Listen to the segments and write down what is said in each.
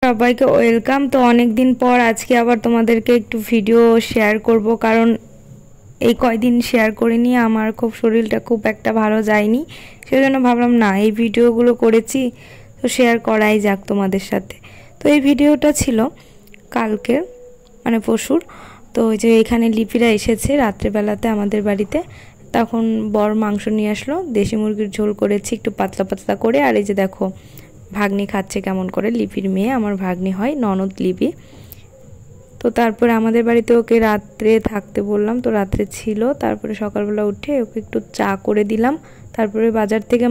সবাইকে ওয়েলকাম। তো অনেক দিন পর আজকে আবার তোমাদেরকে একটু ভিডিও শেয়ার করব, কারণ এই কয়দিন শেয়ার করিনি, আমার খুব শরীরটা খুব একটা ভালো যায়নি, সেজন্য ভাবলাম না এই ভিডিওগুলো করেছি তো শেয়ার করাই যাক তোমাদের সাথে। তো এই ভিডিওটা ছিল কালকের মানে পরশুর। তো ওই যে এখানে লিপিরা এসেছে রাত্রেবেলাতে আমাদের বাড়িতে, তখন বর মাংস নিয়ে আসলো, দেশি মুরগির ঝোল করেছি একটু পাতলা পাতলা করে। আর এই যে দেখো ভাগ্নি খাচ্ছে কেমন করে, লিপির মেয়ে, আমার ভাগ্নি হয়, ননদ লিপি। তো তারপরে আমাদের বাড়িতে ওকে রাত্রে থাকতে বললাম, তো রাত্রে ছিল। তারপরে সকালবেলা উঠে ওকে একটু চা করে দিলাম। তারপরে বাজার থেকে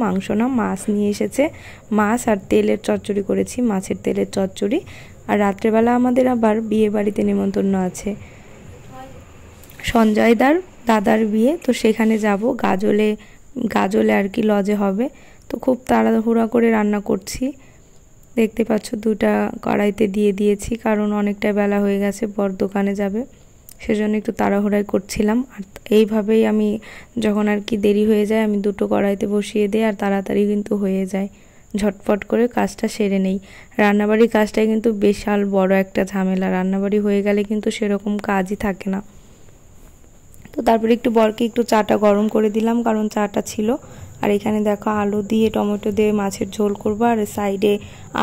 মাংস না, মাছ নিয়ে এসেছে, মাছ আর তেলের চচ্চড়ি করেছি, মাছের তেলের চচ্চড়ি। আর রাত্রেবেলা আমাদের আবার বিয়ে বাড়িতে নিমন্ত্রণ আছে, সঞ্জয়দার দাদার বিয়ে, তো সেখানে যাব, গাজলে আর কি লজে হবে। তো খুব তাড়াহুড়া করে রান্না করছি, দেখতে পাচ্ছ দুটা কড়াইতে দিয়ে দিয়েছি, কারণ অনেকটা বেলা হয়ে গেছে, বর দোকানে যাবে, সেজন্য একটু তাড়াহুড়াই করছিলাম। আর এইভাবেই আমি যখন আর কি দেরি হয়ে যায় আমি দুটো কড়াইতে বসিয়ে দিই, আর তাড়াতাড়ি কিন্তু হয়ে যায়, ঝটপট করে কাজটা সেরে নেই। রান্নাবাড়ির কাজটাই কিন্তু বিশাল বড় একটা ঝামেলা, রান্নাবাড়ি হয়ে গেলে কিন্তু সেরকম কাজই থাকে না। তো তারপরে একটু বরকে একটু চাটা গরম করে দিলাম, কারণ চাটা ছিল। আর এখানে দেখো আলু দিয়ে টমেটো দিয়ে মাছের ঝোল করবো, আর সাইডে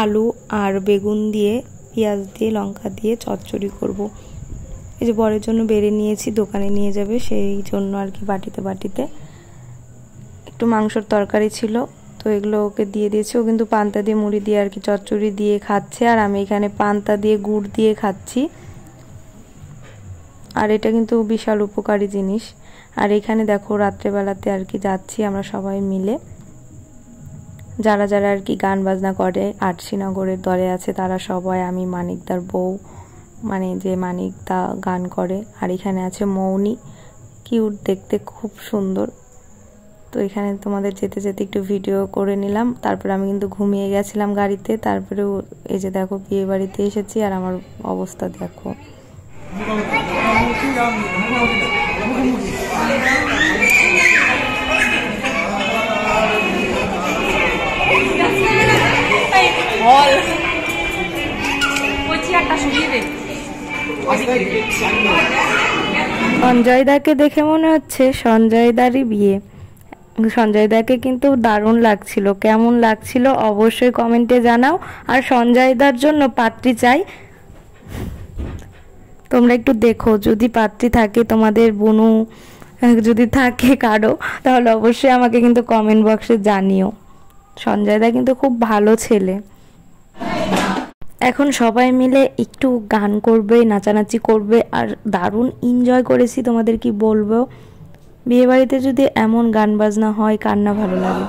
আলু আর বেগুন দিয়ে পেঁয়াজ দিয়ে লঙ্কা দিয়ে চচ্চড়ি করব। এই যে বরের জন্য বেড়ে নিয়েছি, দোকানে নিয়ে যাবে, সেই জন্য আর কি বাটিতে একটু মাংসর তরকারি ছিল, তো এগুলো ওকে দিয়ে দিয়েছি। ও কিন্তু পান্তা দিয়ে মুড়ি দিয়ে আর কি চচ্চড়ি দিয়ে খাচ্ছে, আর আমি এখানে পান্তা দিয়ে গুড় দিয়ে খাচ্ছি। আর এটা কিন্তু বিশাল উপকারী জিনিস। আর এখানে দেখো রাত্রেবেলাতে আর কি যাচ্ছি আমরা সবাই মিলে, যারা যারা আর কি গান বাজনা করে আটশিনগরের দলে আছে তারা সবাই, আমি মানিকদার বউ, মানে যে মানিকদা গান করে। আর এখানে আছে মৌনি, কিউট দেখতে, খুব সুন্দর। তো এখানে তোমাদের যেতে যেতে একটু ভিডিও করে নিলাম। তারপরে আমি কিন্তু ঘুমিয়ে গেছিলাম গাড়িতে। তারপরে এই যে দেখো বিয়ে বাড়িতে এসেছি, আর আমার অবস্থা দেখো। সঞ্জয়দাকে দেখে মনে হচ্ছে সঞ্জয়দারই বিয়ে। সঞ্জয়দাকে কিন্তু দারুণ লাগছিল, কেমন লাগছিল অবশ্যই কমেন্টে জানাও। আর সঞ্জয়দার জন্য পাত্রী চাই, তোমরা একটু দেখো, যদি পাত্রী থাকে তোমাদের বোনু যদি থাকে কারো, তাহলে অবশ্যই আমাকে কিন্তু কমেন্ট বক্সে জানিও। সঞ্জয়দা কিন্তু খুব ভালো ছেলে। এখন সবাই মিলে একটু গান করবে, নাচানাচি করবে, আর দারুণ এনজয় করেছি, তোমাদের কি বলবো। বিয়েবাড়িতে যদি এমন গান বাজনা হয় কার না ভালো লাগে।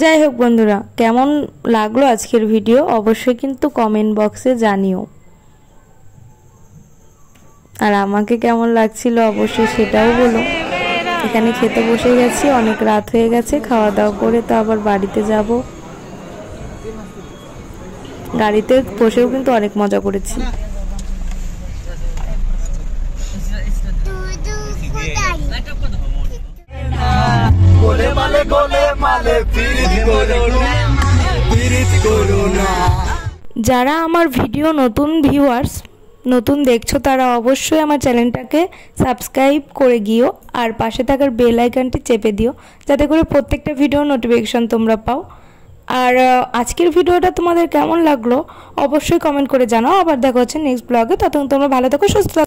যাই হোক বন্ধুরা, কেমন লাগলো আজকের ভিডিও অবশ্যই কিন্তু কমেন্ট বক্সে জানিও, আর আমাকে কেমন লাগছিল অবশ্যই সেটাও বলো। এখানে খেতে বসে গেছি, অনেক রাত হয়ে গেছে, খাওয়া দাওয়া করে তো আবার বাড়িতে যাব। গাড়িতে বসেও কিন্তু অনেক মজা করেছি। যারা আমার ভিডিও নতুন ভিউয়ার্স, নতুন দেখছো, তারা অবশ্যই আমার চ্যানেলটাকে সাবস্ক্রাইব করে গিও, আর পাশে থাকার বেল আইকনটি চেপে দিও, যাতে করে প্রত্যেকটা ভিডিও নোটিফিকেশন তোমরা পাও। আর আজকের ভিডিওটা তোমাদের কেমন লাগলো অবশ্যই কমেন্ট করে জানাও। আবার দেখা হচ্ছে নেক্সট ব্লগে, ততক্ষণ তোমরা ভালো থাকো, সুস্থ থাকো।